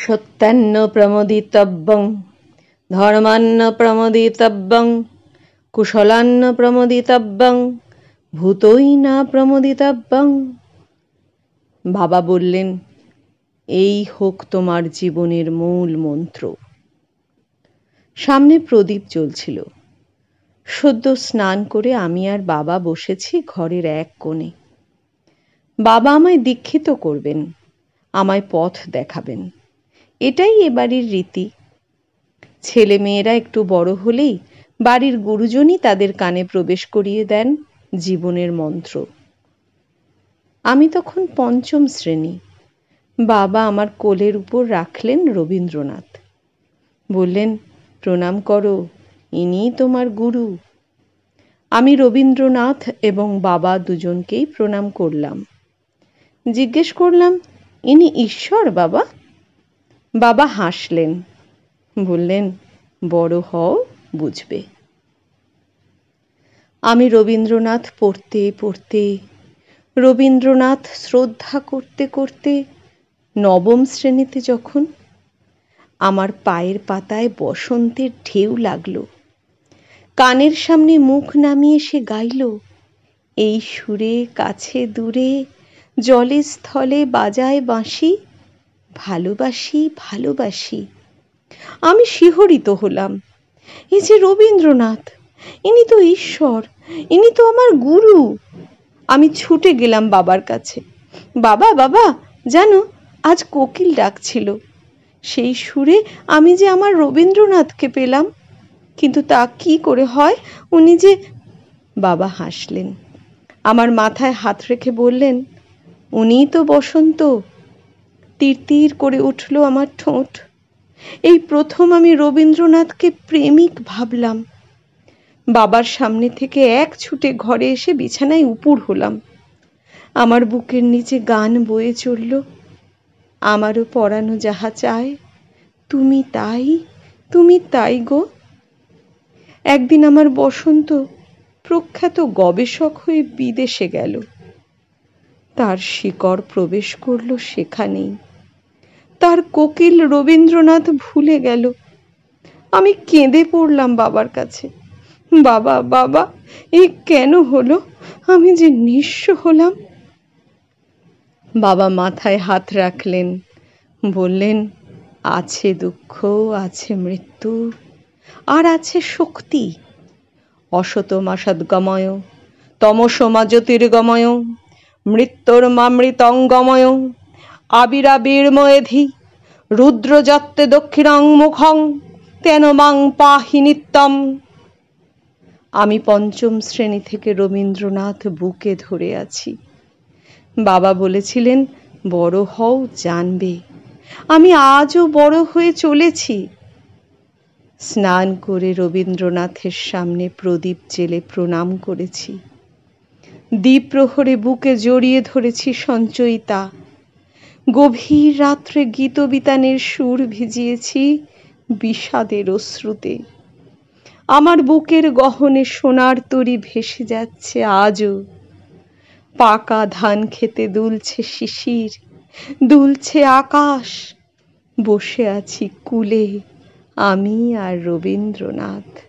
সত্যান্ন প্রমোদিতব্যং ধর্মান্ন প্রমোদিতব্যং কুশলান্ন প্রমোদিতব্যং ভূতৈ না প্রমোদিতব্যং। বাবা বললেন, এই হোক তোমার জীবনের মূল মন্ত্র। সামনে প্রদীপ জ্বলছিল। সদ্য স্নান করে আমি আর বাবা বসেছি ঘরের এক কোণে। বাবা আমায় দীক্ষিত করবেন, আমায় পথ দেখাবেন। এটাই এ বাড়ির রীতি। ছেলে মেয়েরা একটু বড় হলেই বাড়ির গুরুজনই তাদের কানে প্রবেশ করিয়ে দেন জীবনের মন্ত্র। আমি তখন পঞ্চম শ্রেণী। বাবা আমার কোলের উপর রাখলেন রবীন্দ্রনাথ। বললেন, প্রণাম করো, ইনিই তোমার গুরু। আমি রবীন্দ্রনাথ এবং বাবা দুজনকেই প্রণাম করলাম। জিজ্ঞেস করলাম, ইনি ঈশ্বর বাবা? বাবা হাসলেন, বললেন, বড় হও, বুঝবে। আমি রবীন্দ্রনাথ পড়তে পড়তে, রবীন্দ্রনাথ শ্রদ্ধা করতে করতে নবম শ্রেণীতে যখন, আমার পায়ের পাতায় বসন্তের ঢেউ লাগলো। কানের সামনে মুখ নামিয়ে সে গাইল, এই সুরে কাছে দূরে জলে স্থলে বাজায় বাঁশি, ভালোবাসি ভালোবাসি। আমি শিহরিত হলাম। এই যে রবীন্দ্রনাথ, ইনি তো ঈশ্বর, ইনি তো আমার গুরু। আমি ছুটে গেলাম বাবার কাছে। বাবা বাবা, জানো, আজ কোকিল ডাকছিল। সেই সুরে আমি যে আমার রবীন্দ্রনাথকে পেলাম। কিন্তু তা কি করে হয়? উনি যে... বাবা হাসলেন, আমার মাথায় হাত রেখে বললেন, উনিই তো বসন্ত। তিরতির করে উঠল আমার ঠোঁট। এই প্রথম আমি রবীন্দ্রনাথকে প্রেমিক ভাবলাম। বাবার সামনে থেকে এক ছুটে ঘরে এসে বিছানায় উপুড় হলাম। আমার বুকের নিচে গান বয়ে চলল, আমারও পরানো যাহা চায়, তুমি তাই, তুমি তাই গো। একদিন আমার বসন্ত প্রখ্যাত গবেষক হয়ে বিদেশে গেল। তার শিকড় প্রবেশ করল সেখানেই। তার কোকিল রবীন্দ্রনাথ ভুলে গেল। আমি কেঁদে পড়লাম বাবার কাছে। বাবা বাবা, এই কেন হলো? আমি যে নিঃস্ব হলাম। বাবা মাথায় হাত রাখলেন, বললেন, আছে দুঃখ, আছে মৃত্যু, আর আছে শক্তি। অসতমা সদ্গময়, তমসমা জ্যোতির্গময়, মৃত্যুর্মামৃতঙ্গময়, আবিরাবির্ময়েধি, রুদ্রযত্তে দক্ষিণাং মুখং, তেন মাং পাহি নিত্যম। আমি পঞ্চম শ্রেণী থেকে রবীন্দ্রনাথ বুকে ধরে আছি। বাবা বলেছিলেন, বড় হও, জানবে। আমি আজও বড় হয়ে চলেছি। স্নান করে রবীন্দ্রনাথের সামনে প্রদীপ জেলে প্রণাম করেছি। দ্বিপ্রহরে বুকে জড়িয়ে ধরেছি সঞ্চয়িতা। গভীর রাত্রে গীতবিতানের সুর ভিজিয়েছি বিষাদের অশ্রুতে। আমার বুকের গহনে সোনার তরী ভেসে যাচ্ছে আজও। পাকা ধান খেতে দুলছে শিশির, দুলছে আকাশ। বসে আছি কূলে, আমি আর রবীন্দ্রনাথ।